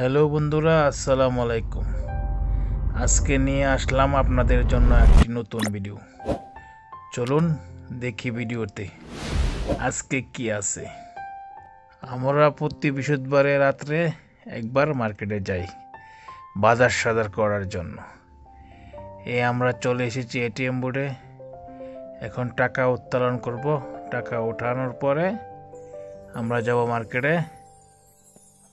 Hello বন্ধুরা, আসসালামু আলাইকুম। আজকে নিয়ে আসলাম আপনাদের জন্য একটি নতুন ভিডিও। চলুন দেখি ভিডিওতে আজকে কি আছে। আমরা প্রতি বৃহস্পতিবারে রাত্রে একবার মার্কেটে যাই বাজার সাজার করার জন্য। আমরা চলে এসেছি এটিএম বোর্ডে। এখন টাকা উত্তোলন করব। টাকা ওঠানোর পরে আমরা যাব মার্কেটে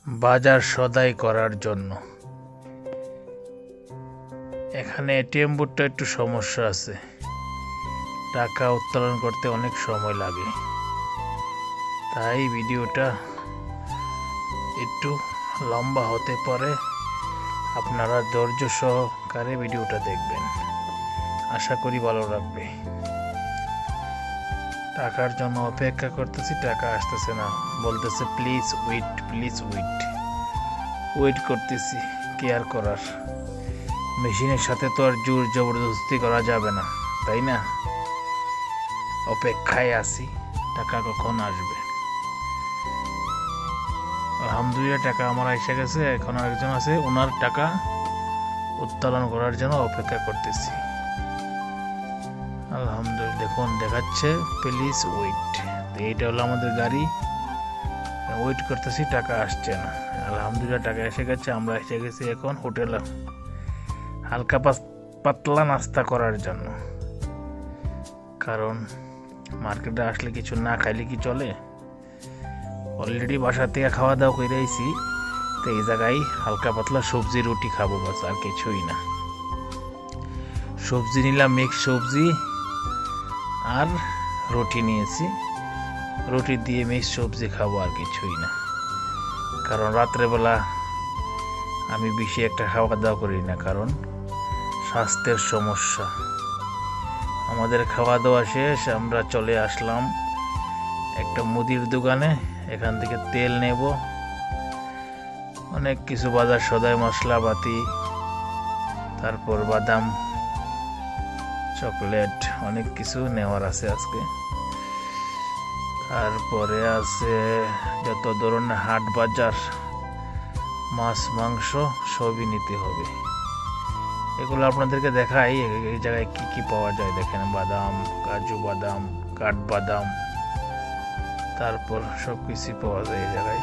বাজার সদাই করার জন্য। এখানে এটিএম বোর্ডটা একটু সমস্যা আছে, টাকা উত্তোলন করতে অনেক সময় লাগে, তাই ভিডিওটা একটু লম্বা হতে পারে। আপনারা ধৈর্য সহকারে ভিডিওটা দেখবেন, আশা করি ভালো লাগবে। টাকার জন্য অপেক্ষা করতেছি, টাকা আসতেছে না, বলতেছে please wait, please wait. Wait করতেছি, কি আর করার। মেশিনের সাথে তো আর জোর জবরদস্তি করা যাবে না, তাই না? অপেক্ষায় আছি টাকা কখন আসবে। আলহামদুলিল্লাহ টাকা আমার এসে গেছে। এখন আরেকজন আছে, ওনার টাকা উত্তোলন করার জন্য অপেক্ষা করতেছি। আলহামদুলিল্লাহ দেখুন দেখাচ্ছে প্লিজ ওয়েট। এইটা হলো আমাদের গাড়ি, ওয়েট করতেছি, টাকা আসছে না। আলহামদুলিল্লাহ টাকা এসে গেছে। আমরা এসে গেছি এখন হোটেলে হালকা পাতলা নাস্তা করার জন্য, কারণ মার্কেটে আসলে কিছু না খাইলে কি চলে। অলরেডি বাসা থেকে খাওয়া দাওয়া করে আইছি, তো এই জায়গায় হালকা পাতলা সবজি রুটি খাবো, বাস আর কিছুই না। সবজি নিলাম, মিক্স সবজি আর রুটি নিয়েছি। রুটি দিয়ে মিক্স সবজি খাবো, আর কিছুই না। কারণ রাত্রেবেলা আমি বেশি একটা খাওয়া দাওয়া করি না, কারণ স্বাস্থ্যের সমস্যা। আমাদের খাওয়া দাওয়া শেষ, আমরা চলে আসলাম একটা মুদির দোকানে। এখান থেকে তেল নেব, অনেক কিছু বাজার সদাই, মশলাপাতি, তারপর বাদাম, চকলেট, অনেক কিছু নেওয়ার আছে আজকে। তারপরে আছে যত ধরনের হাট বাজার, মাছ মাংস সবই নিতে হবে। এগুলো আপনাদেরকে দেখাই এই জায়গায় কি কি পাওয়া যায়। দেখেন বাদাম, কাজু বাদাম, কাঠবাদাম, তারপর সব কিছু পাওয়া যায় এই জায়গায়।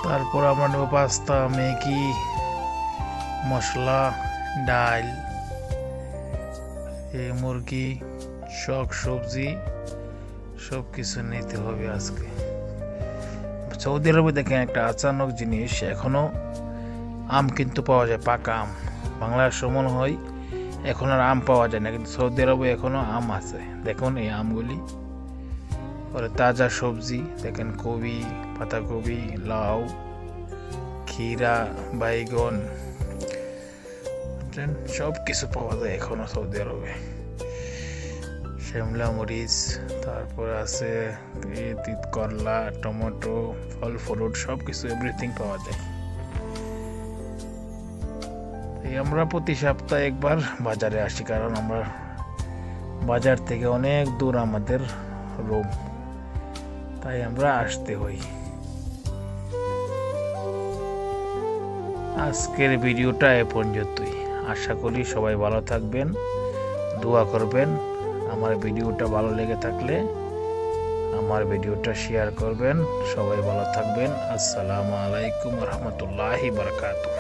তারপর আমরা নেব পাস্তা, ম্যাগি, মশলা, ডাল, মুরগি, সবজি, সব কিছু নিতে হবে আজকে। সৌদি আরবে দেখেন একটা আচানক জিনিস, এখনো আম কিন্তু পাওয়া যায়, পাকা আম। বাংলার সমান হয়, এখন আর আম পাওয়া যায় না, কিন্তু সৌদি আরবে এখনো আম আছে। দেখুন এই আমগুলি। পরে তাজা সবজি দেখেন, কবি, পাতাকপি, লাউ, ক্ষীরা, বাইগন, সব কিছু পাওয়া যায় এখনো সৌদি আরবে। শিমলা মরিচ, তারপর আছে তিত করলা, টমেটো, ফল ফ্রুট, সব কিছু এভরিথিং পাওয়া যায়। আমরা প্রতি সপ্তাহে একবার বাজারে আসি, কারণ আমরা বাজার থেকে অনেক দূর আমাদের রুম, তাই আমরা আসতে হই। আজকের ভিডিওটা এ পর্যন্তই। আশা করি সবাই ভালো থাকবেন, দোয়া করবেন। আমার ভিডিওটা ভালো লেগে থাকলে আমার ভিডিওটা শেয়ার করবেন। সবাই ভালো থাকবেন। আসসালামু আলাইকুম রহমতুল্লাহি বারাকাতুহু।